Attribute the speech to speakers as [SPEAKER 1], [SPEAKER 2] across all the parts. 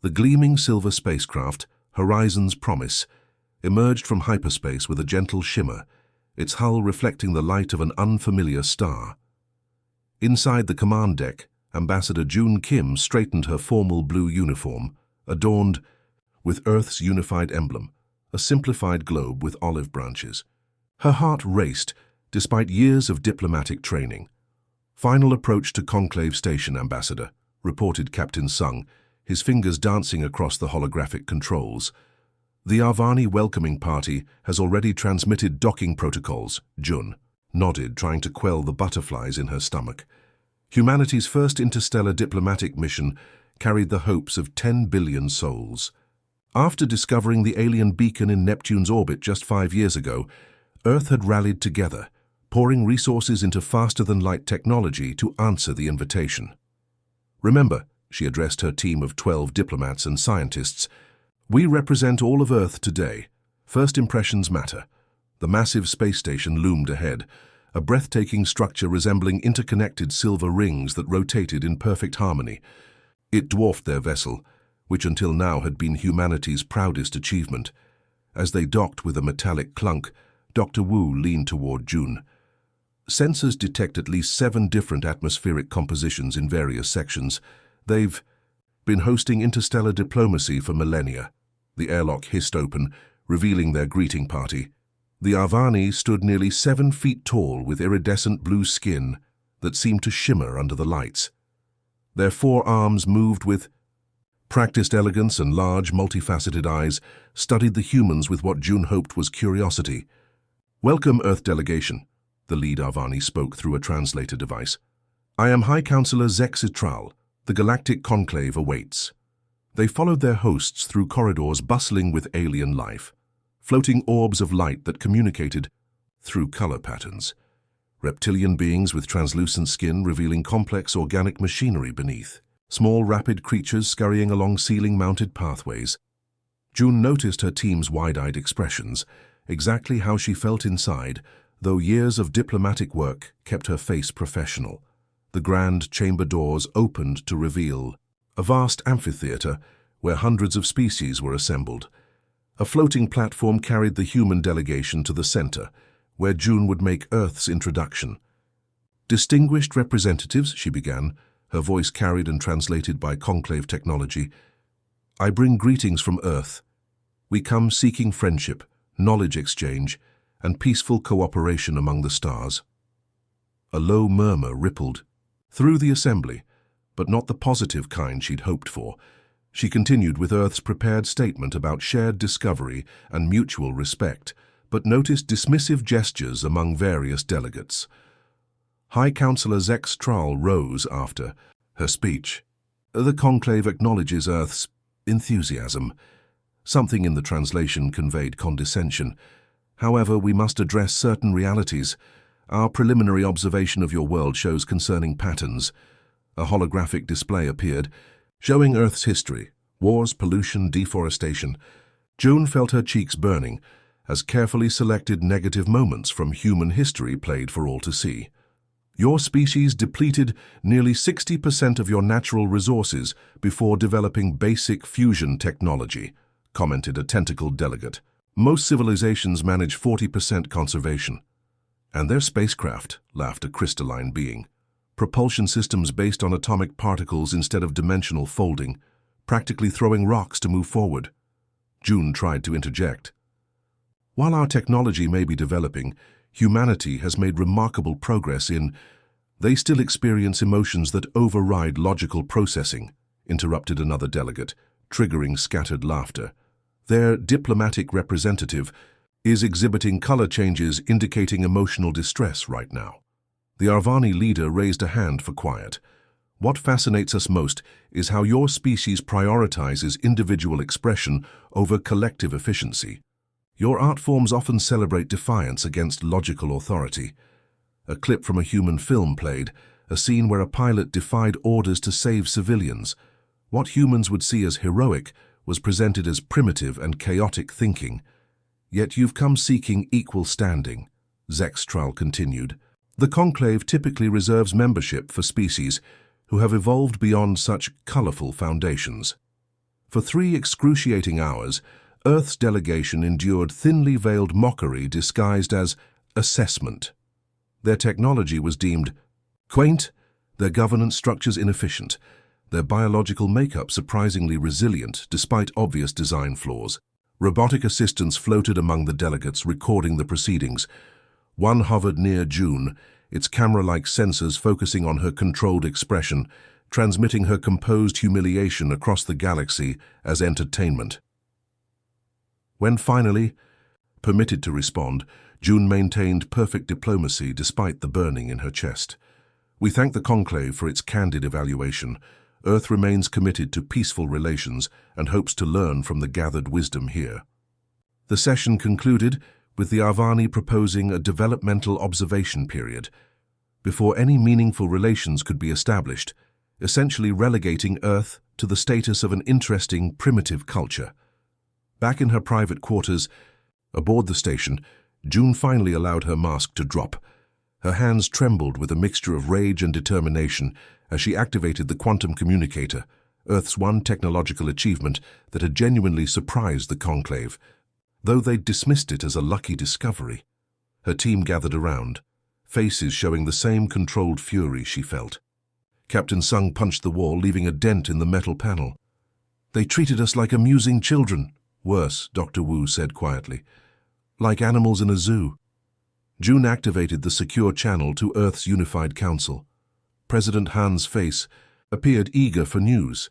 [SPEAKER 1] The gleaming silver spacecraft, Horizon's Promise, emerged from hyperspace with a gentle shimmer, its hull reflecting the light of an unfamiliar star. Inside the command deck, Ambassador June Kim straightened her formal blue uniform, adorned with Earth's unified emblem, a simplified globe with olive branches. Her heart raced, despite years of diplomatic training. "Final approach to Conclave Station, Ambassador," reported Captain Sung, his fingers dancing across the holographic controls. "The Arvani welcoming party has already transmitted docking protocols," Jun nodded, trying to quell the butterflies in her stomach. Humanity's first interstellar diplomatic mission carried the hopes of 10 billion souls. After discovering the alien beacon in Neptune's orbit just 5 years ago, Earth had rallied together, pouring resources into faster-than-light technology to answer the invitation. "Remember," she addressed her team of 12 diplomats and scientists, "we represent all of Earth today. First impressions matter." The massive space station loomed ahead, a breathtaking structure resembling interconnected silver rings that rotated in perfect harmony. It dwarfed their vessel, which until now had been humanity's proudest achievement. As they docked with a metallic clunk, Dr. Wu leaned toward June. "Sensors detect at least 7 different atmospheric compositions in various sections. They've been hosting interstellar diplomacy for millennia." The airlock hissed open, revealing their greeting party. The Arvani stood nearly 7 feet tall with iridescent blue skin that seemed to shimmer under the lights. Their 4 arms moved with practiced elegance, and large, multifaceted eyes studied the humans with what June hoped was curiosity. "Welcome, Earth delegation," the lead Arvani spoke through a translator device. "I am High Counselor Zexitral. The Galactic Conclave awaits." They followed their hosts through corridors bustling with alien life, floating orbs of light that communicated through color patterns. Reptilian beings with translucent skin revealing complex organic machinery beneath. Small, rapid creatures scurrying along ceiling-mounted pathways. June noticed her team's wide-eyed expressions, exactly how she felt inside, though years of diplomatic work kept her face professional. The grand chamber doors opened to reveal a vast amphitheater where hundreds of species were assembled. A floating platform carried the human delegation to the center, where June would make Earth's introduction. "Distinguished representatives," she began, her voice carried and translated by conclave technology, "I bring greetings from Earth. We come seeking friendship, knowledge exchange, and peaceful cooperation among the stars." A low murmur rippled through the assembly, but not the positive kind she'd hoped for. She continued with Earth's prepared statement about shared discovery and mutual respect, but noticed dismissive gestures among various delegates. High Counselor Zex Tral rose after her speech. "The conclave acknowledges Earth's enthusiasm." Something in the translation conveyed condescension. "However, we must address certain realities. Our preliminary observation of your world shows concerning patterns." A holographic display appeared, showing Earth's history, wars, pollution, deforestation. June felt her cheeks burning as carefully selected negative moments from human history played for all to see. "Your species depleted nearly 60% of your natural resources before developing basic fusion technology," commented a tentacled delegate. "Most civilizations manage 40% conservation." "And their spacecraft," laughed a crystalline being. "Propulsion systems based on atomic particles instead of dimensional folding, practically throwing rocks to move forward." June tried to interject. "While our technology may be developing, humanity has made remarkable progress in—" "They still experience emotions that override logical processing," interrupted another delegate, triggering scattered laughter. "Their diplomatic representative is exhibiting color changes indicating emotional distress right now." The Arvani leader raised a hand for quiet. "What fascinates us most is how your species prioritizes individual expression over collective efficiency. Your art forms often celebrate defiance against logical authority." A clip from a human film played, a scene where a pilot defied orders to save civilians. What humans would see as heroic was presented as primitive and chaotic thinking. "Yet you've come seeking equal standing," Zextral continued. "The Conclave typically reserves membership for species who have evolved beyond such colorful foundations." For 3 excruciating hours, Earth's delegation endured thinly veiled mockery disguised as assessment. Their technology was deemed quaint, their governance structures inefficient, their biological makeup surprisingly resilient despite obvious design flaws. Robotic assistants floated among the delegates recording the proceedings. One hovered near June, its camera-like sensors focusing on her controlled expression, transmitting her composed humiliation across the galaxy as entertainment. When finally permitted to respond, June maintained perfect diplomacy despite the burning in her chest. We thank the Conclave for its candid evaluation. Earth remains committed to peaceful relations and hopes to learn from the gathered wisdom here. The session concluded with the Arvani proposing a developmental observation period before any meaningful relations could be established, essentially relegating Earth to the status of an interesting, primitive culture. Back in her private quarters, aboard the station, June finally allowed her mask to drop. Her hands trembled with a mixture of rage and determination as she activated the quantum communicator, Earth's one technological achievement that had genuinely surprised the Conclave, though they'd dismissed it as a lucky discovery. Her team gathered around, faces showing the same controlled fury she felt. Captain Sung punched the wall, leaving a dent in the metal panel. "They treated us like amusing children." "Worse," Dr. Wu said quietly. "Like animals in a zoo." June activated the secure channel to Earth's Unified Council. President Han's face appeared eager for news.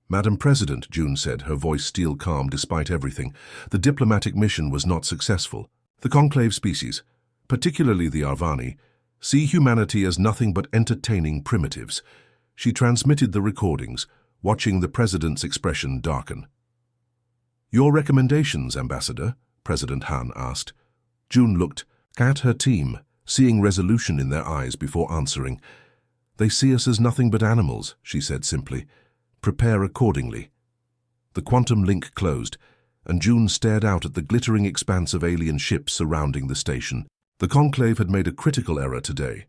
[SPEAKER 1] "Madam President," June said, her voice steel calm despite everything, "the diplomatic mission was not successful. The Conclave species, particularly the Arvani, see humanity as nothing but entertaining primitives." She transmitted the recordings, watching the President's expression darken. "Your recommendations, Ambassador?" President Han asked. June looked at her team, seeing resolution in their eyes before answering. "They see us as nothing but animals," she said simply. "Prepare accordingly." The quantum link closed, and June stared out at the glittering expanse of alien ships surrounding the station. The Conclave had made a critical error today.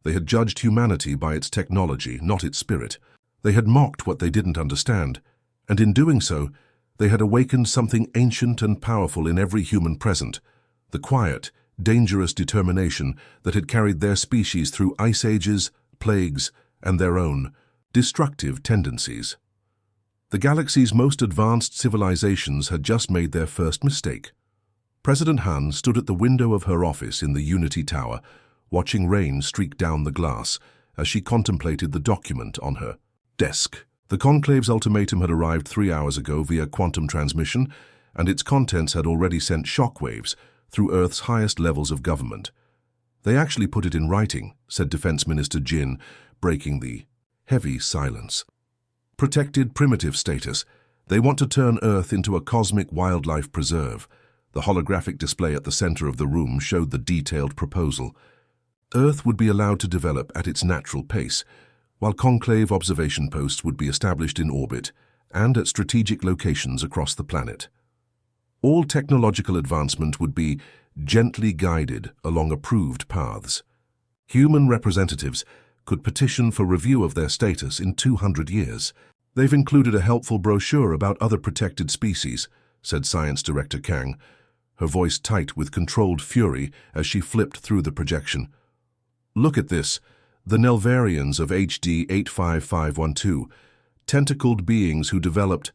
[SPEAKER 1] They had judged humanity by its technology, not its spirit. They had mocked what they didn't understand, and in doing so, they had awakened something ancient and powerful in every human present, the quiet, dangerous determination that had carried their species through ice ages, plagues, and their own destructive tendencies. The galaxy's most advanced civilizations had just made their first mistake. President Han stood at the window of her office in the Unity Tower, watching rain streak down the glass as she contemplated the document on her desk. The Conclave's ultimatum had arrived 3 hours ago via quantum transmission, and its contents had already sent shockwaves through Earth's highest levels of government. "They actually put it in writing," said Defense Minister Jin, breaking the heavy silence. "Protected primitive status. They want to turn Earth into a cosmic wildlife preserve." The holographic display at the center of the room showed the detailed proposal. Earth would be allowed to develop at its natural pace, while Conclave observation posts would be established in orbit and at strategic locations across the planet. All technological advancement would be gently guided along approved paths. Human representatives could petition for review of their status in 200 years. "They've included a helpful brochure about other protected species," said Science Director Kang, her voice tight with controlled fury as she flipped through the projection. "Look at this. The Nelvarians of HD 85512, tentacled beings who developed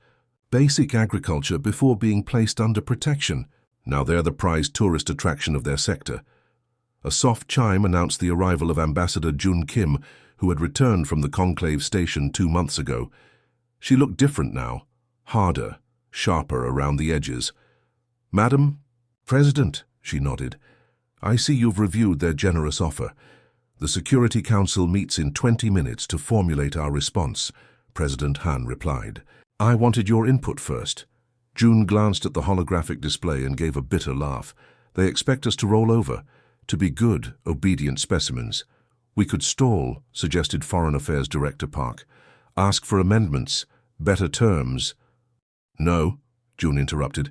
[SPEAKER 1] basic agriculture before being placed under protection. Now they're the prized tourist attraction of their sector." A soft chime announced the arrival of Ambassador Jun Kim, who had returned from the Conclave station 2 months ago. She looked different now, harder, sharper around the edges. "Madam President," she nodded, "I see you've reviewed their generous offer. The Security Council meets in 20 minutes to formulate our response," President Han replied. "I wanted your input first." June glanced at the holographic display and gave a bitter laugh. "They expect us to roll over, to be good, obedient specimens." "We could stall," suggested Foreign Affairs Director Park. "Ask for amendments, better terms." "No," June interrupted.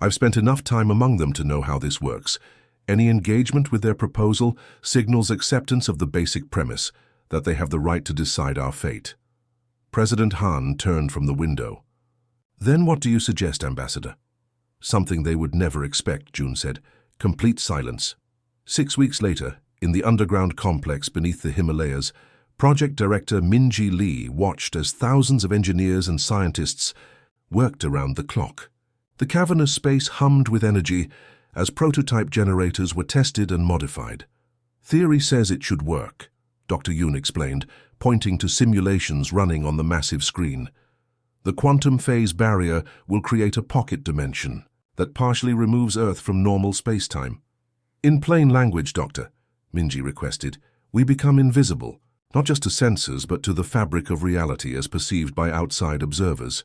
[SPEAKER 1] "I've spent enough time among them to know how this works. Any engagement with their proposal signals acceptance of the basic premise that they have the right to decide our fate." President Han turned from the window. Then what do you suggest, Ambassador? Something they would never expect, June said. Complete silence. 6 weeks later, in the underground complex beneath the Himalayas, Project Director Minji Lee watched as thousands of engineers and scientists worked around the clock. The cavernous space hummed with energy as prototype generators were tested and modified. Theory says it should work, Dr. Yoon explained, pointing to simulations running on the massive screen. The quantum phase barrier will create a pocket dimension that partially removes Earth from normal space-time. In plain language, Doctor, Minji requested, we become invisible, not just to sensors but to the fabric of reality as perceived by outside observers.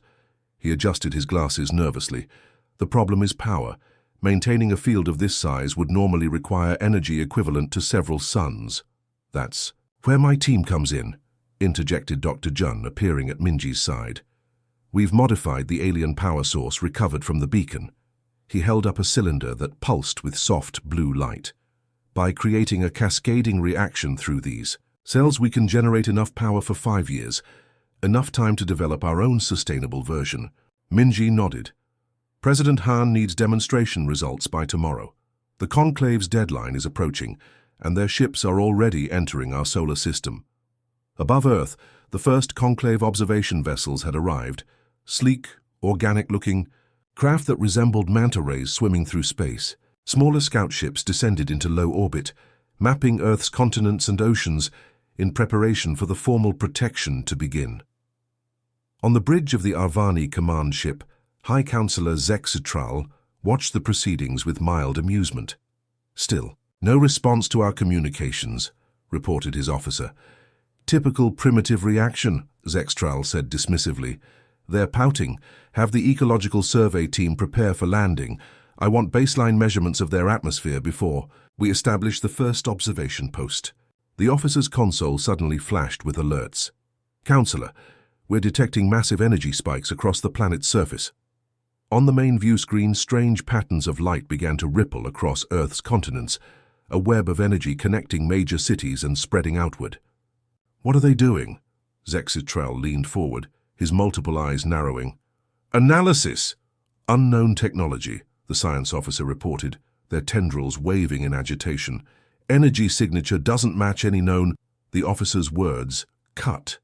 [SPEAKER 1] He adjusted his glasses nervously. The problem is power. Maintaining a field of this size would normally require energy equivalent to several suns. That's where my team comes in, interjected Dr. Jun, appearing at Minji's side. We've modified the alien power source recovered from the beacon. He held up a cylinder that pulsed with soft blue light. By creating a cascading reaction through these cells, we can generate enough power for 5 years, enough time to develop our own sustainable version. Minji nodded. President Han needs demonstration results by tomorrow. The Conclave's deadline is approaching, and their ships are already entering our solar system. Above Earth, the first Conclave observation vessels had arrived, sleek, organic-looking, craft that resembled manta rays swimming through space. Smaller scout ships descended into low orbit, mapping Earth's continents and oceans in preparation for the formal protection to begin. On the bridge of the Arvani command ship, High Counselor Zexitral watched the proceedings with mild amusement. Still, no response to our communications, reported his officer. Typical primitive reaction, Zexitral said dismissively. They're pouting. Have the ecological survey team prepare for landing. I want baseline measurements of their atmosphere before we establish the first observation post. The officer's console suddenly flashed with alerts. Counselor, we're detecting massive energy spikes across the planet's surface. On the main view screen, strange patterns of light began to ripple across Earth's continents, a web of energy connecting major cities and spreading outward. What are they doing? Zexitral leaned forward, his multiple eyes narrowing. Analysis! Unknown technology, the science officer reported, their tendrils waving in agitation. Energy signature doesn't match any known. The officer's words cut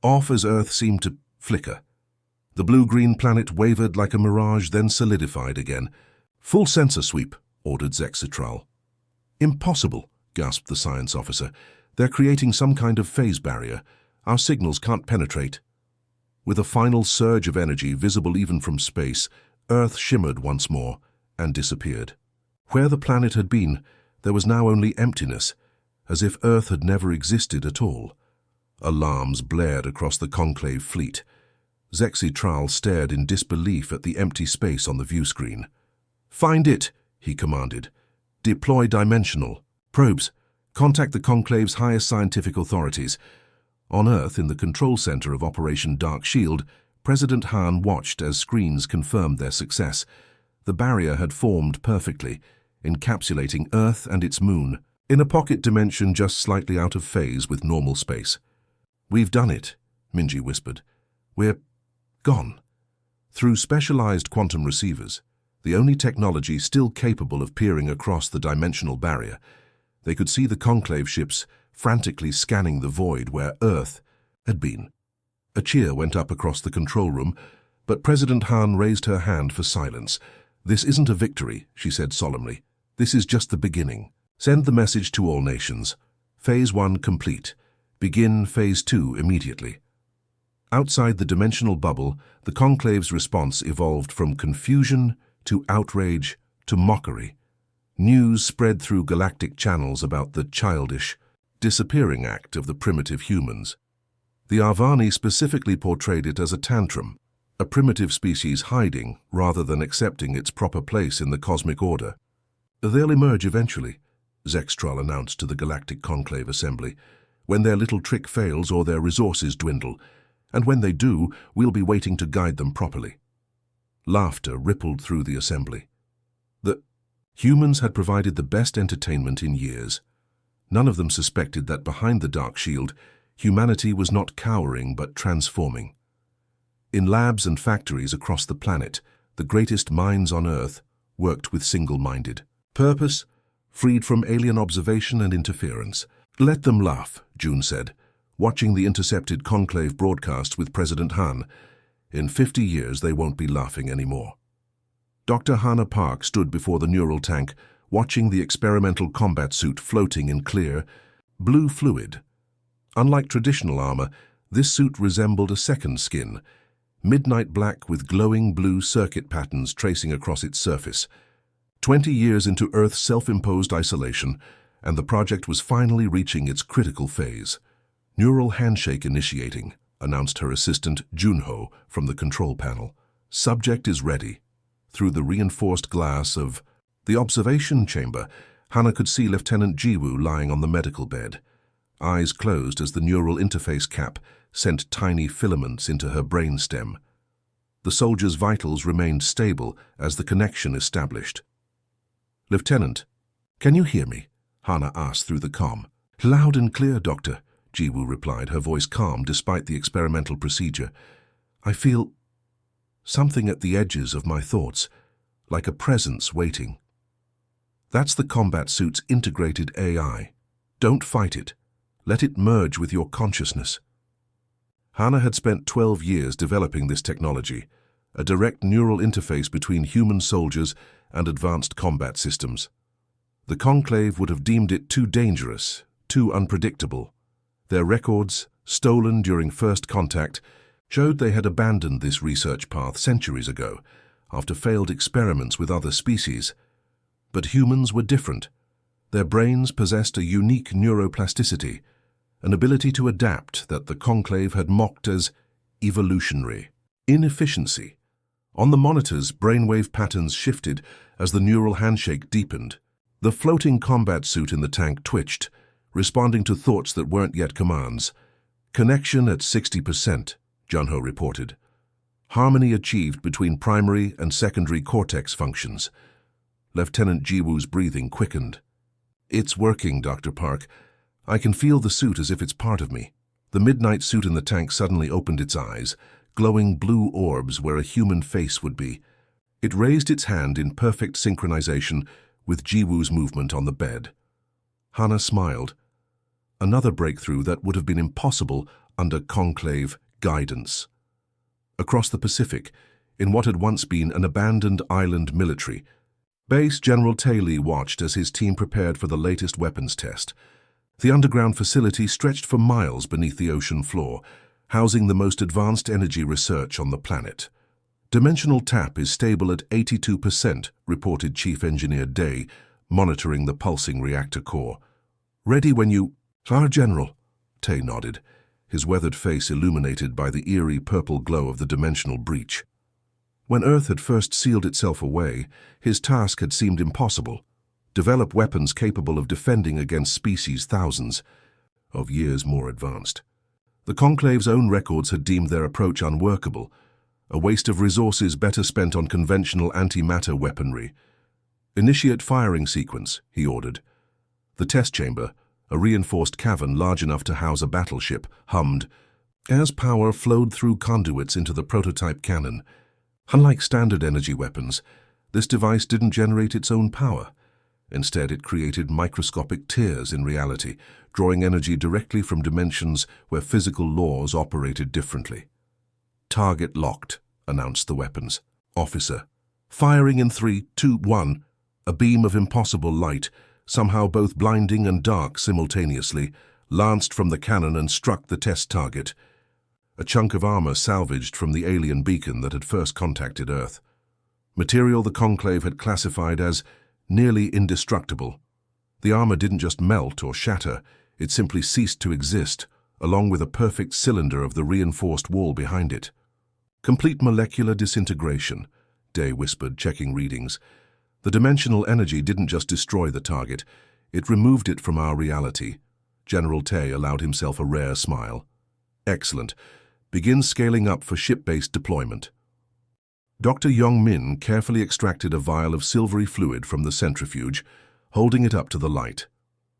[SPEAKER 1] off as Earth seemed to flicker. The blue-green planet wavered like a mirage, then solidified again. Full sensor sweep, ordered Zexitral. Impossible, gasped the science officer. They're creating some kind of phase barrier. Our signals can't penetrate. With a final surge of energy visible even from space, Earth shimmered once more and disappeared. Where the planet had been, there was now only emptiness, as if Earth had never existed at all. Alarms blared across the Conclave fleet. Zexitral stared in disbelief at the empty space on the view screen. Find it, he commanded. Deploy dimensional probes. Contact the Conclave's highest scientific authorities. On Earth, in the control center of Operation Dark Shield, President Han watched as screens confirmed their success. The barrier had formed perfectly, encapsulating Earth and its moon, in a pocket dimension just slightly out of phase with normal space. We've done it, Minji whispered. We're gone. Through specialized quantum receivers, the only technology still capable of peering across the dimensional barrier, they could see the Conclave ships frantically scanning the void where Earth had been. A cheer went up across the control room, but President Han raised her hand for silence. This isn't a victory, she said solemnly. This is just the beginning. Send the message to all nations. Phase 1 complete. Begin Phase 2 immediately. Outside the dimensional bubble, the Conclave's response evolved from confusion to outrage to mockery. News spread through galactic channels about the childish, disappearing act of the primitive humans. The Arvani specifically portrayed it as a tantrum, a primitive species hiding rather than accepting its proper place in the cosmic order. They'll emerge eventually, Zexitral announced to the Galactic Conclave Assembly, when their little trick fails or their resources dwindle, and when they do, we'll be waiting to guide them properly. Laughter rippled through the assembly. The humans had provided the best entertainment in years. None of them suspected that behind the Dark Shield, humanity was not cowering but transforming. In labs and factories across the planet, the greatest minds on Earth worked with single-minded purpose, freed from alien observation and interference. "Let them laugh," June said, watching the intercepted conclave broadcasts with President Han. "In 50 years, they won't be laughing anymore." Dr. Hannah Park stood before the neural tank, watching the experimental combat suit floating in clear, blue fluid. Unlike traditional armor, this suit resembled a second skin, midnight black with glowing blue circuit patterns tracing across its surface. 20 years into Earth's self-imposed isolation, and the project was finally reaching its critical phase. "Neural handshake initiating," announced her assistant Junho from the control panel. "Subject is ready." Through the reinforced glass of the observation chamber, Hannah could see Lieutenant Jiwoo lying on the medical bed. Eyes closed as the neural interface cap sent tiny filaments into her brainstem. The soldier's vitals remained stable as the connection established. "Lieutenant, can you hear me?" Hannah asked through the comm. "Loud and clear, Doctor," Jiwoo replied, her voice calm despite the experimental procedure. "I feel something at the edges of my thoughts, like a presence waiting." "That's the combat suit's integrated AI. Don't fight it. Let it merge with your consciousness." Hannah had spent 12 years developing this technology, a direct neural interface between human soldiers and advanced combat systems. The Conclave would have deemed it too dangerous, too unpredictable. Their records, stolen during first contact, showed they had abandoned this research path centuries ago, after failed experiments with other species. But humans were different. Their brains possessed a unique neuroplasticity, an ability to adapt that the Conclave had mocked as evolutionary. Inefficiency. On the monitors, brainwave patterns shifted as the neural handshake deepened. The floating combat suit in the tank twitched, responding to thoughts that weren't yet commands. "Connection at 60%, Junho reported. "Harmony achieved between primary and secondary cortex functions." Lieutenant Jiwoo's breathing quickened. "It's working, Dr. Park. I can feel the suit as if it's part of me." The midnight suit in the tank suddenly opened its eyes, glowing blue orbs where a human face would be. It raised its hand in perfect synchronization with Jiwoo's movement on the bed. Hannah smiled. Another breakthrough that would have been impossible under Conclave guidance. Across the Pacific, in what had once been an abandoned island military, Base General Taylor watched as his team prepared for the latest weapons test. The underground facility stretched for miles beneath the ocean floor, housing the most advanced energy research on the planet. "Dimensional tap is stable at 82%, reported Chief Engineer Day, monitoring the pulsing reactor core. "Ready when you—" "Our General," Tay nodded, his weathered face illuminated by the eerie purple glow of the dimensional breach. When Earth had first sealed itself away, his task had seemed impossible. Develop weapons capable of defending against species thousands of years more advanced. The Conclave's own records had deemed their approach unworkable, a waste of resources better spent on conventional antimatter weaponry. "Initiate firing sequence," he ordered. The test chamber, a reinforced cavern large enough to house a battleship, hummed as power flowed through conduits into the prototype cannon. Unlike standard energy weapons, this device didn't generate its own power. Instead, it created microscopic tears in reality, drawing energy directly from dimensions where physical laws operated differently. "Target locked," announced the weapons officer. "Firing in 3, 2, 1. A beam of impossible light, somehow both blinding and dark simultaneously, lanced from the cannon and struck the test target. A chunk of armor salvaged from the alien beacon that had first contacted Earth. Material the Conclave had classified as nearly indestructible. The armor didn't just melt or shatter, it simply ceased to exist, along with a perfect cylinder of the reinforced wall behind it. "Complete molecular disintegration," Day whispered, checking readings. "The dimensional energy didn't just destroy the target, it removed it from our reality." General Tay allowed himself a rare smile. "Excellent. Begin scaling up for ship-based deployment." Dr. Yong-min carefully extracted a vial of silvery fluid from the centrifuge, holding it up to the light.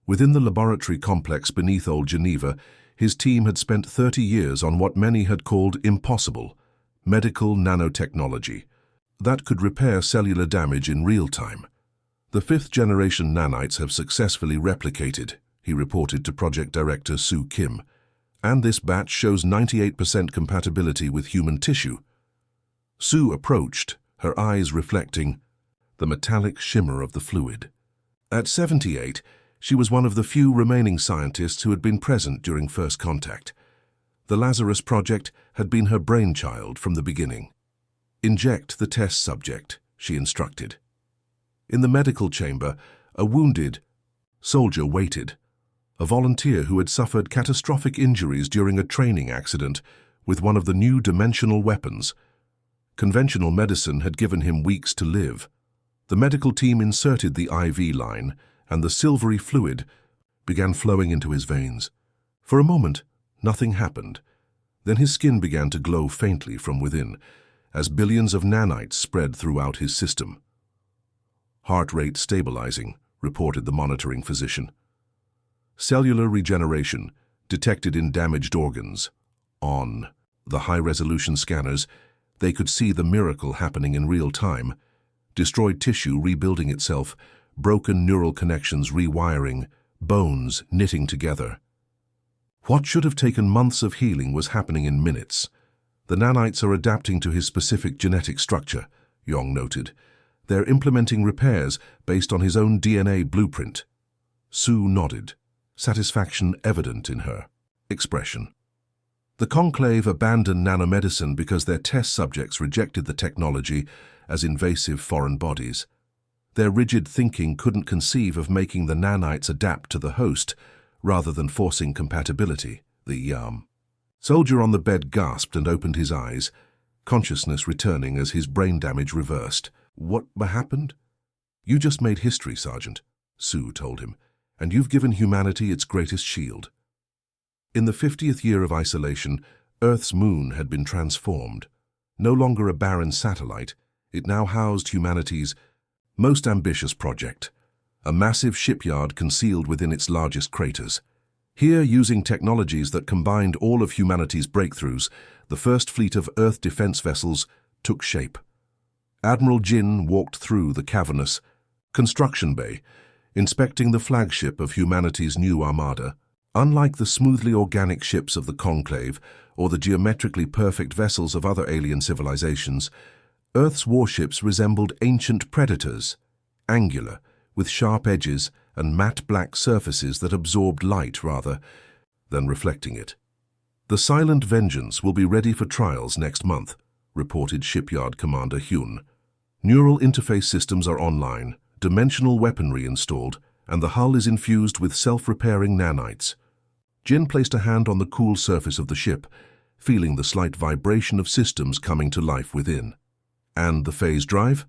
[SPEAKER 1] Within the laboratory complex beneath Old Geneva, his team had spent 30 years on what many had called impossible: medical nanotechnology that could repair cellular damage in real time. The fifth-generation nanites have successfully replicated, he reported to project director Soo Kim, and this batch shows 98% compatibility with human tissue. Soo approached, her eyes reflecting the metallic shimmer of the fluid. At 78, she was one of the few remaining scientists who had been present during first contact. The Lazarus project had been her brainchild from the beginning. Inject the test subject, she instructed. In the medical chamber, a wounded soldier waited, a volunteer who had suffered catastrophic injuries during a training accident with one of the new dimensional weapons. Conventional medicine had given him weeks to live. The medical team inserted the IV line, and the silvery fluid began flowing into his veins. For a moment, nothing happened. Then his skin began to glow faintly from within, as billions of nanites spread throughout his system. Heart rate stabilizing, reported the monitoring physician. Cellular regeneration detected in damaged organs. On the high-resolution scanners, they could see the miracle happening in real time. Destroyed tissue rebuilding itself, broken neural connections rewiring, bones knitting together. What should have taken months of healing was happening in minutes. The nanites are adapting to his specific genetic structure, Yong noted. They're implementing repairs based on his own DNA blueprint. Soo nodded, satisfaction evident in her expression. The conclave abandoned nanomedicine because their test subjects rejected the technology as invasive foreign bodies. Their rigid thinking couldn't conceive of making the nanites adapt to the host rather than forcing compatibility, the soldier on the bed gasped and opened his eyes, consciousness returning as his brain damage reversed. What happened? You just made history, Sergeant, Soo told him, and you've given humanity its greatest shield. In the 50th year of isolation, Earth's moon had been transformed. No longer a barren satellite, it now housed humanity's most ambitious project, a massive shipyard concealed within its largest craters. Here, using technologies that combined all of humanity's breakthroughs, the first fleet of Earth defense vessels took shape. Admiral Jin walked through the cavernous construction bay, inspecting the flagship of humanity's new armada. Unlike the smoothly organic ships of the Conclave or the geometrically perfect vessels of other alien civilizations, Earth's warships resembled ancient predators, angular, with sharp edges and matte black surfaces that absorbed light rather than reflecting it. The Silent Vengeance will be ready for trials next month, reported Shipyard Commander Hyun. Neural interface systems are online, dimensional weaponry installed, and the hull is infused with self-repairing nanites. Jin placed a hand on the cool surface of the ship, feeling the slight vibration of systems coming to life within. And the phase drive?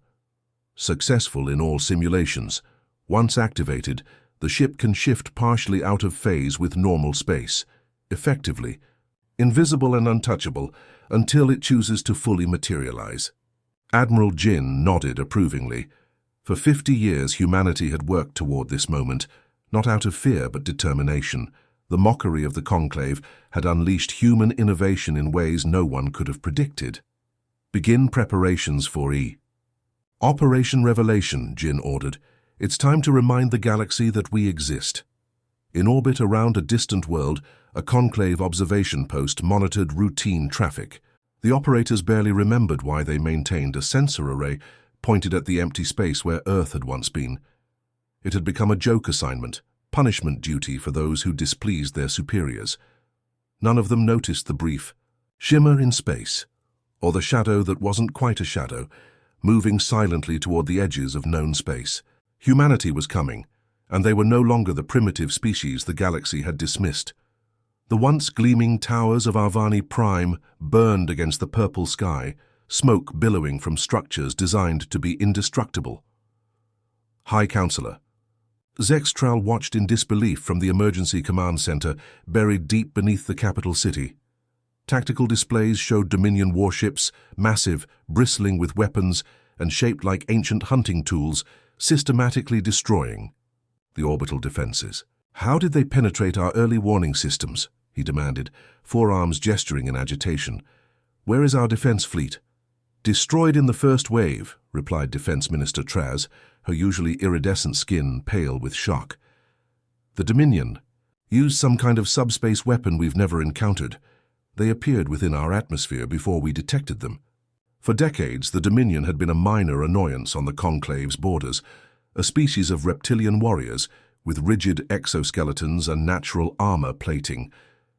[SPEAKER 1] Successful in all simulations. Once activated, the ship can shift partially out of phase with normal space, effectively, invisible and untouchable, until it chooses to fully materialize. Admiral Jin nodded approvingly. For 50 years, humanity had worked toward this moment, not out of fear but determination. The mockery of the Conclave had unleashed human innovation in ways no one could have predicted. Begin preparations for Operation Revelation, Jin ordered. It's time to remind the galaxy that we exist. In orbit around a distant world, a Conclave observation post monitored routine traffic. The operators barely remembered why they maintained a sensor array pointed at the empty space where Earth had once been. It had become a joke assignment, punishment duty for those who displeased their superiors. None of them noticed the brief shimmer in space, or the shadow that wasn't quite a shadow, moving silently toward the edges of known space. Humanity was coming, and they were no longer the primitive species the galaxy had dismissed. The once gleaming towers of Arvani Prime burned against the purple sky, smoke billowing from structures designed to be indestructible. High Counselor. Zextral watched in disbelief from the emergency command center buried deep beneath the capital city. Tactical displays showed Dominion warships, massive, bristling with weapons, and shaped like ancient hunting tools, systematically destroying the orbital defenses. How did they penetrate our early warning systems? He demanded, forearms gesturing in agitation. Where is our defense fleet? Destroyed in the first wave, replied Defense Minister Traz, her usually iridescent skin pale with shock. The Dominion used some kind of subspace weapon we've never encountered. They appeared within our atmosphere before we detected them. For decades, the Dominion had been a minor annoyance on the Conclave's borders, a species of reptilian warriors with rigid exoskeletons and natural armor plating,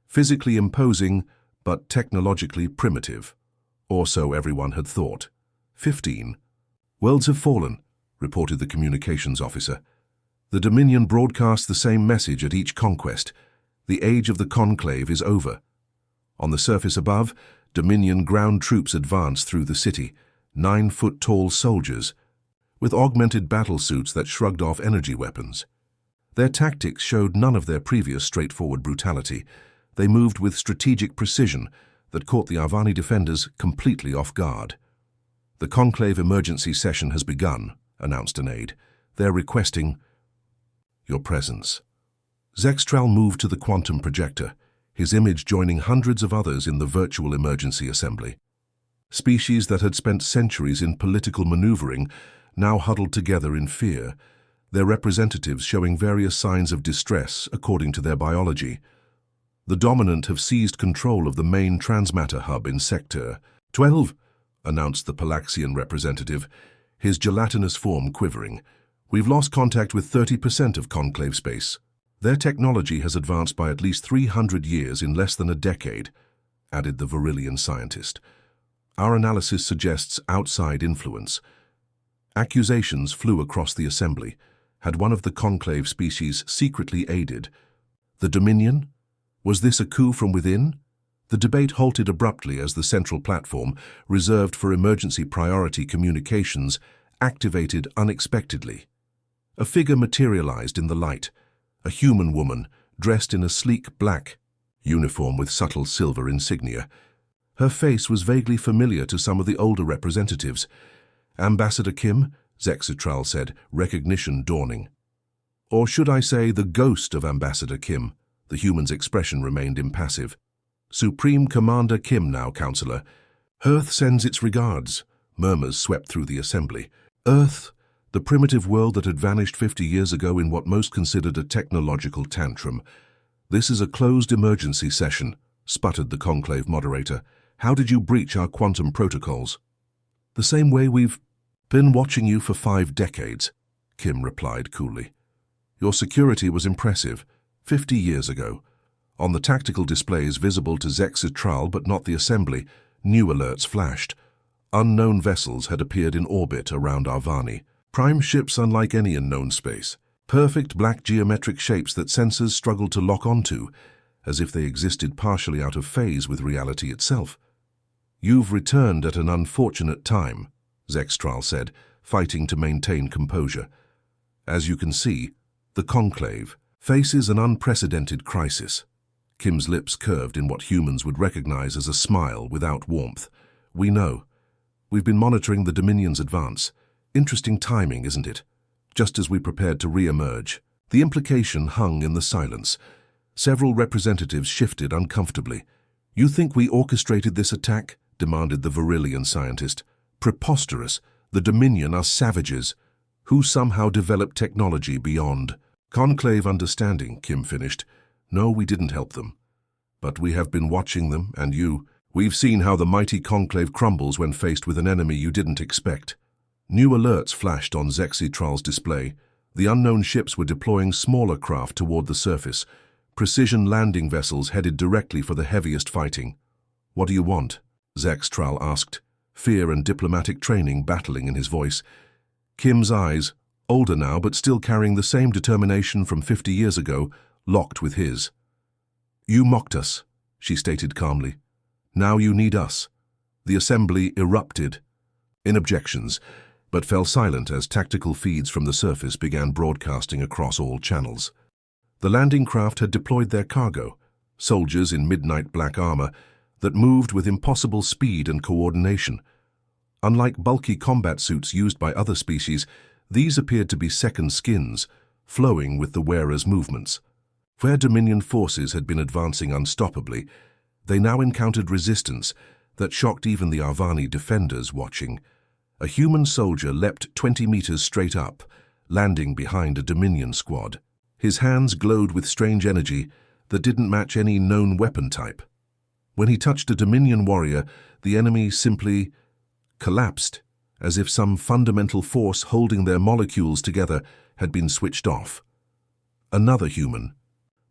[SPEAKER 1] physically imposing but technologically primitive. Or so everyone had thought. 15. Worlds have fallen, reported the communications officer. The Dominion broadcast the same message at each conquest. The age of the Conclave is over. On the surface above, Dominion ground troops advanced through the city, 9-foot-tall soldiers, with augmented battle suits that shrugged off energy weapons. Their tactics showed none of their previous straightforward brutality. They moved with strategic precision that caught the Arvani defenders completely off guard. The Conclave emergency session has begun, announced an aide. They're requesting your presence. Zextral moved to the quantum projector, his image joining hundreds of others in the virtual emergency assembly. Species that had spent centuries in political maneuvering now huddled together in fear, their representatives showing various signs of distress according to their biology. The dominant have seized control of the main transmatter hub in Sector 12, announced the Palaxian representative, his gelatinous form quivering. We've lost contact with 30% of Conclave space. Their technology has advanced by at least 300 years in less than a decade, added the Virillian scientist. Our analysis suggests outside influence. Accusations flew across the assembly. Had one of the Conclave species secretly aided? The Dominion? Was this a coup from within? The debate halted abruptly as the central platform, reserved for emergency priority communications, activated unexpectedly. A figure materialized in the light, a human woman dressed in a sleek black uniform with subtle silver insignia. Her face was vaguely familiar to some of the older representatives. Ambassador Kim, Zexitral said, recognition dawning. Or should I say the ghost of Ambassador Kim? The human's expression remained impassive. Supreme Commander Kim now, Counselor. Earth sends its regards. Murmurs swept through the assembly. Earth, the primitive world that had vanished 50 years ago in what most considered a technological tantrum. This is a closed emergency session, sputtered the Conclave moderator. How did you breach our quantum protocols? The same way we've been watching you for 5 decades, Kim replied coolly. Your security was impressive. 50 years ago. On the tactical displays visible to Zexitral but not the assembly, new alerts flashed. Unknown vessels had appeared in orbit around Arvani. Prime ships unlike any in known space. Perfect black geometric shapes that sensors struggled to lock onto, as if they existed partially out of phase with reality itself. You've returned at an unfortunate time, Zextral said, fighting to maintain composure. As you can see, the Conclave faces an unprecedented crisis. Kim's lips curved in what humans would recognize as a smile without warmth. We know. We've been monitoring the Dominion's advance. Interesting timing, isn't it? Just as we prepared to re-emerge. The implication hung in the silence. Several representatives shifted uncomfortably. You think we orchestrated this attack? Demanded the Virillian scientist. Preposterous. The Dominion are savages, who somehow developed technology beyond Conclave understanding, Kim finished. No, we didn't help them. But we have been watching them, and you. We've seen how the mighty Conclave crumbles when faced with an enemy you didn't expect. New alerts flashed on Zexitral's display. The unknown ships were deploying smaller craft toward the surface. Precision landing vessels headed directly for the heaviest fighting. What do you want? Zextral asked, fear and diplomatic training battling in his voice. Kim's eyes, older now but still carrying the same determination from 50 years ago, locked with his. You mocked us, she stated calmly. Now you need us. The assembly erupted in objections, but fell silent as tactical feeds from the surface began broadcasting across all channels. The landing craft had deployed their cargo, soldiers in midnight black armor that moved with impossible speed and coordination. Unlike bulky combat suits used by other species, these appeared to be second skins, flowing with the wearer's movements. Where Dominion forces had been advancing unstoppably, they now encountered resistance that shocked even the Arvani defenders watching. A human soldier leapt 20 meters straight up, landing behind a Dominion squad. His hands glowed with strange energy that didn't match any known weapon type. When he touched a Dominion warrior, the enemy simply collapsed, as if some fundamental force holding their molecules together had been switched off. Another human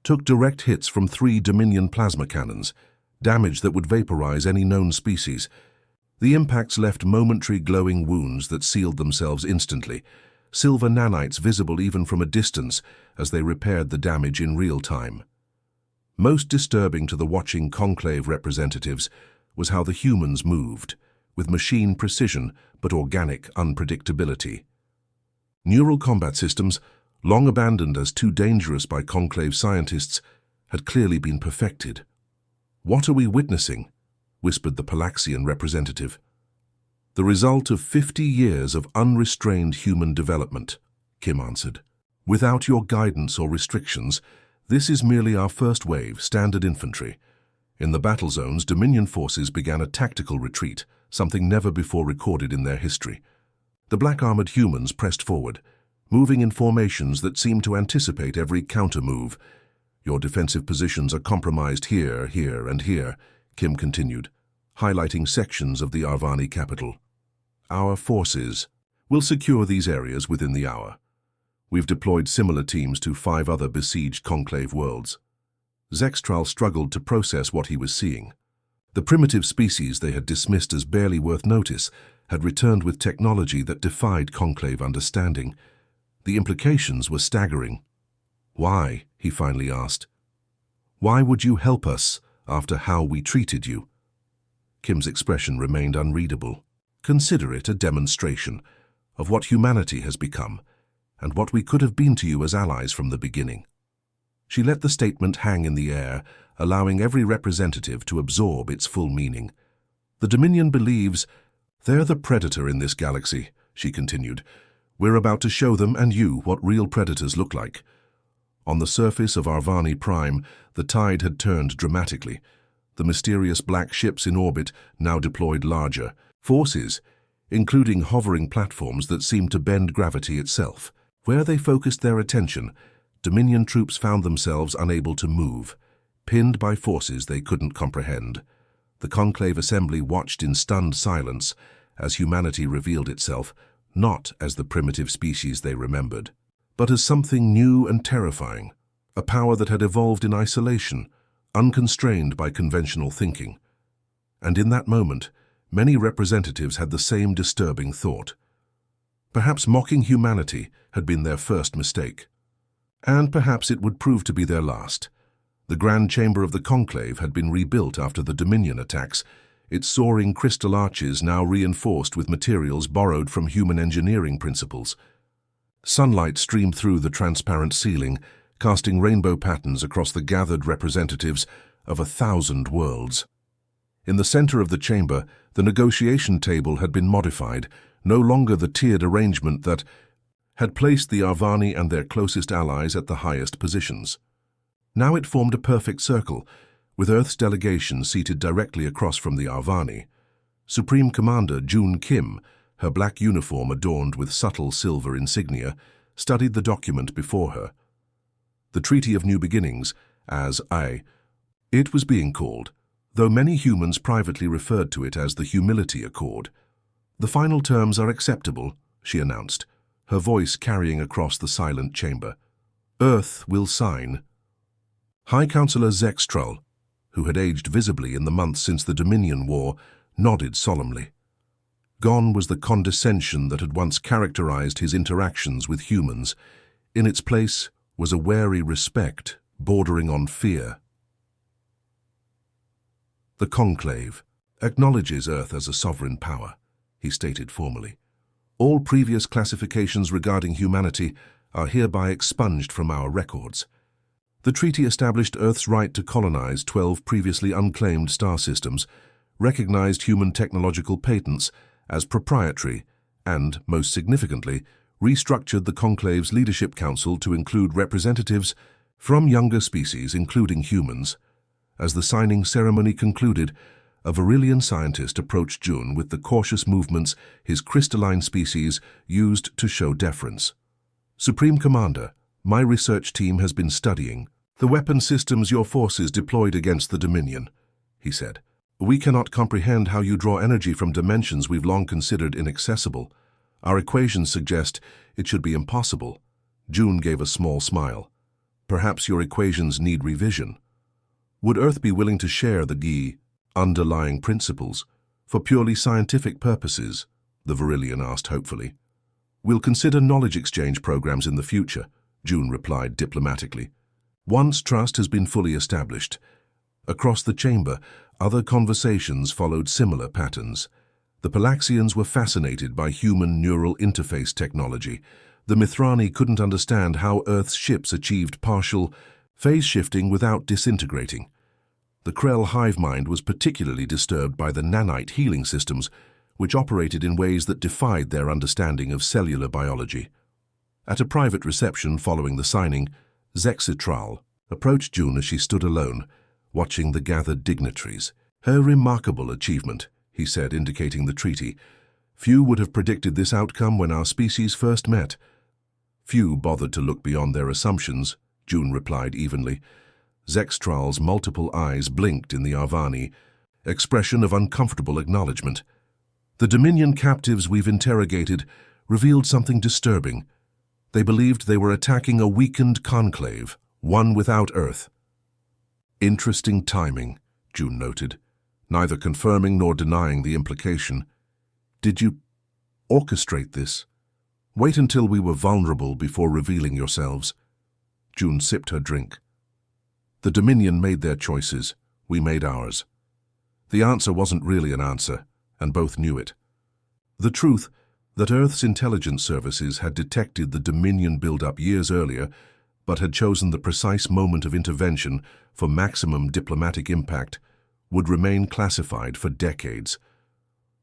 [SPEAKER 1] took direct hits from 3 Dominion plasma cannons, damage that would vaporize any known species. The impacts left momentary glowing wounds that sealed themselves instantly, silver nanites visible even from a distance as they repaired the damage in real time. Most disturbing to the watching conclave representatives was how the humans moved, with machine precision but organic unpredictability. Neural combat systems, long abandoned as too dangerous by conclave scientists, had clearly been perfected. "What are we witnessing?" whispered the Palaxian representative. "The result of 50 years of unrestrained human development," Kim answered. "Without your guidance or restrictions, this is merely our first wave, standard infantry. In the battle zones, Dominion forces began a tactical retreat, something never before recorded in their history. The black-armored humans pressed forward, moving in formations that seemed to anticipate every counter-move. Your defensive positions are compromised here, here, and here," Kim continued, highlighting sections of the Arvani capital. "Our forces will secure these areas within the hour. We've deployed similar teams to 5 other besieged conclave worlds." Zextral struggled to process what he was seeing. The primitive species they had dismissed as barely worth notice had returned with technology that defied conclave understanding. The implications were staggering. "Why?" he finally asked. "Why would you help us after how we treated you?" Kim's expression remained unreadable. "Consider it a demonstration of what humanity has become and what we could have been to you as allies from the beginning." She let the statement hang in the air, allowing every representative to absorb its full meaning. "The Dominion believes they're the predator in this galaxy," she continued. "We're about to show them and you what real predators look like." On the surface of Arvani Prime, the tide had turned dramatically. The mysterious black ships in orbit now deployed larger forces, including hovering platforms that seemed to bend gravity itself. Where they focused their attention, Dominion troops found themselves unable to move, pinned by forces they couldn't comprehend. The conclave assembly watched in stunned silence as humanity revealed itself, not as the primitive species they remembered, but as something new and terrifying, a power that had evolved in isolation, unconstrained by conventional thinking. And in that moment, many representatives had the same disturbing thought. Perhaps mocking humanity had been their first mistake. And perhaps it would prove to be their last. The grand chamber of the conclave had been rebuilt after the Dominion attacks, its soaring crystal arches now reinforced with materials borrowed from human engineering principles. Sunlight streamed through the transparent ceiling, casting rainbow patterns across the gathered representatives of 1,000 worlds. In the center of the chamber, the negotiation table had been modified, no longer the tiered arrangement that had placed the Arvani and their closest allies at the highest positions. Now it formed a perfect circle, with Earth's delegation seated directly across from the Arvani. Supreme Commander June Kim, her black uniform adorned with subtle silver insignia, studied the document before her. The Treaty of New Beginnings, as it was being called, though many humans privately referred to it as the Humility Accord. "The final terms are acceptable," she announced, her voice carrying across the silent chamber. "Earth will sign." High Counselor Zextral, who had aged visibly in the months since the Dominion War, nodded solemnly. Gone was the condescension that had once characterized his interactions with humans. In its place was a wary respect bordering on fear. "The Conclave acknowledges Earth as a sovereign power," he stated formally. "All previous classifications regarding humanity are hereby expunged from our records. The treaty established Earth's right to colonize 12 previously unclaimed star systems, recognized human technological patents as proprietary, and, most significantly, restructured the Conclave's Leadership Council to include representatives from younger species, including humans. As the signing ceremony concluded, A Varillian scientist approached June with the cautious movements his crystalline species used to show deference. "Supreme Commander, my research team has been studying the weapon systems your forces deployed against the Dominion," he said. "We cannot comprehend how you draw energy from dimensions we've long considered inaccessible. Our equations suggest it should be impossible." June gave a small smile. "Perhaps your equations need revision. Would Earth be willing to share the underlying principles for purely scientific purposes?" the Varillian asked hopefully. "We'll consider knowledge exchange programs in the future," June replied diplomatically. "Once trust has been fully established." Across the chamber, other conversations followed similar patterns. The Palaxians were fascinated by human neural interface technology. The Mithrani couldn't understand how Earth's ships achieved partial phase shifting without disintegrating. The Krell hive mind was particularly disturbed by the nanite healing systems, which operated in ways that defied their understanding of cellular biology. At a private reception following the signing, Zexitral approached June as she stood alone, watching the gathered dignitaries. "Her remarkable achievement," he said, indicating the treaty. "Few would have predicted this outcome when our species first met." "Few bothered to look beyond their assumptions," June replied evenly. Zextral's multiple eyes blinked in the Arvani, expression of uncomfortable acknowledgement. "The Dominion captives we've interrogated revealed something disturbing. They believed they were attacking a weakened conclave, one without Earth." "Interesting timing," June noted, neither confirming nor denying the implication. "Did you orchestrate this? Wait until we were vulnerable before revealing yourselves." June sipped her drink. "The Dominion made their choices. We made ours." The answer wasn't really an answer, and both knew it. The truth that Earth's intelligence services had detected the Dominion build-up years earlier, but had chosen the precise moment of intervention for maximum diplomatic impact, would remain classified for decades.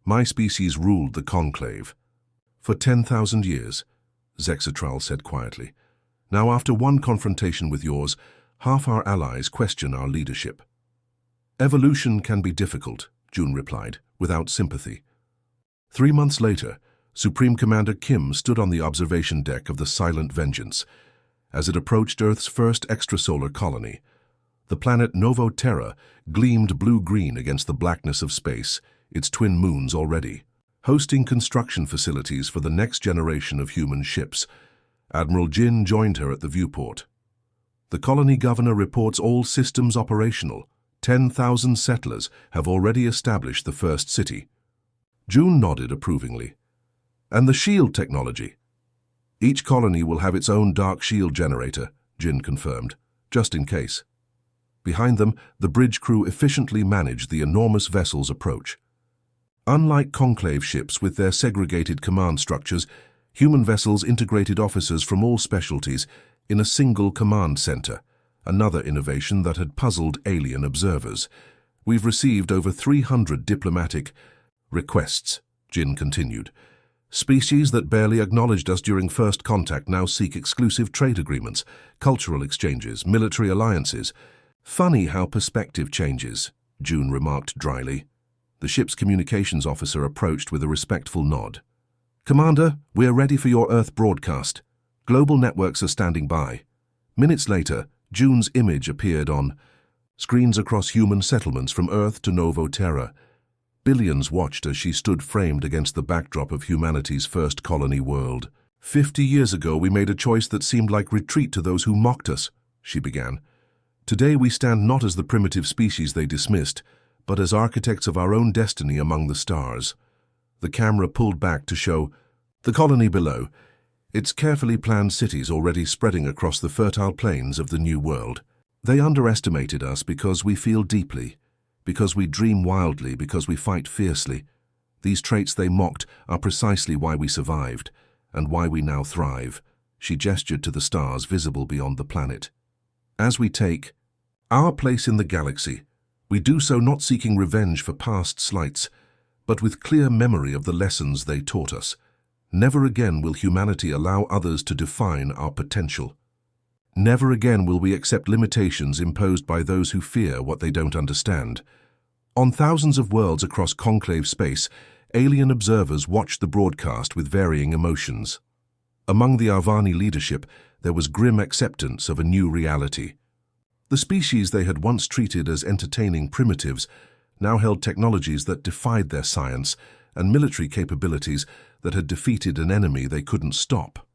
[SPEAKER 1] "My species ruled the conclave for 10,000 years, Zexitral said quietly. "Now, after one confrontation with yours, half our allies question our leadership." "Evolution can be difficult," June replied, without sympathy. 3 months later, Supreme Commander Kim stood on the observation deck of the Silent Vengeance as it approached Earth's first extrasolar colony. The planet Novo Terra gleamed blue-green against the blackness of space, its twin moons already hosting construction facilities for the next generation of human ships. Admiral Jin joined her at the viewport. "The colony governor reports all systems operational. 10,000 settlers have already established the first city." June nodded approvingly. "And the shield technology?" "Each colony will have its own dark shield generator," Jin confirmed, "just in case." Behind them, the bridge crew efficiently managed the enormous vessel's approach. Unlike conclave ships with their segregated command structures, human vessels integrated officers from all specialties in a single command center, another innovation that had puzzled alien observers. "We've received over 300 diplomatic requests," Jin continued. "Species that barely acknowledged us during first contact now seek exclusive trade agreements, cultural exchanges, military alliances." "Funny how perspective changes," June remarked dryly. The ship's communications officer approached with a respectful nod. "Commander, we're ready for your Earth broadcast. Global networks are standing by." Minutes later, June's image appeared on screens across human settlements from Earth to Novo Terra. Billions watched as she stood framed against the backdrop of humanity's first colony world. 50 years ago, we made a choice that seemed like retreat to those who mocked us," she began. "Today we stand not as the primitive species they dismissed, but as architects of our own destiny among the stars." The camera pulled back to show the colony below, its carefully planned cities already spreading across the fertile plains of the new world. "They underestimated us because we feel deeply, because we dream wildly, because we fight fiercely. These traits they mocked are precisely why we survived, and why we now thrive." She gestured to the stars visible beyond the planet. "As we take our place in the galaxy, we do so not seeking revenge for past slights, but with clear memory of the lessons they taught us. Never again will humanity allow others to define our potential. Never again will we accept limitations imposed by those who fear what they don't understand." On thousands of worlds across conclave space, alien observers watched the broadcast with varying emotions. Among the Arvani leadership, there was grim acceptance of a new reality. The species they had once treated as entertaining primitives now held technologies that defied their science and military capabilities that had defeated an enemy they couldn't stop.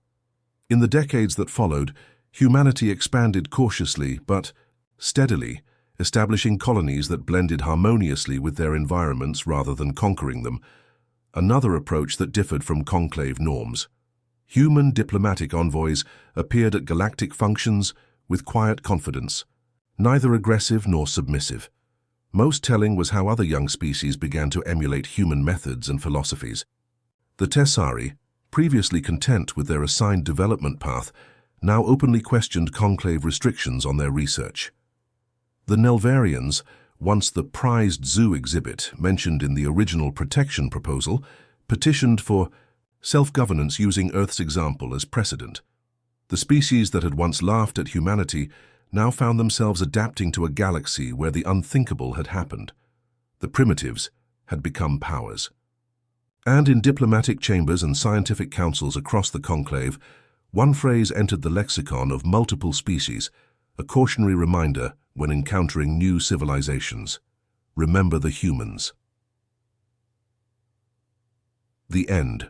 [SPEAKER 1] In the decades that followed, humanity expanded cautiously but steadily, establishing colonies that blended harmoniously with their environments rather than conquering them, another approach that differed from conclave norms. Human diplomatic envoys appeared at galactic functions with quiet confidence, neither aggressive nor submissive. Most telling was how other young species began to emulate human methods and philosophies. The Tessari, previously content with their assigned development path, now openly questioned conclave restrictions on their research. The Nelvarians, once the prized zoo exhibit mentioned in the original protection proposal, petitioned for self-governance using Earth's example as precedent. The species that had once laughed at humanity now found themselves adapting to a galaxy where the unthinkable had happened. The primitives had become powers. And in diplomatic chambers and scientific councils across the conclave, one phrase entered the lexicon of multiple species, a cautionary reminder when encountering new civilizations. Remember the humans. The end.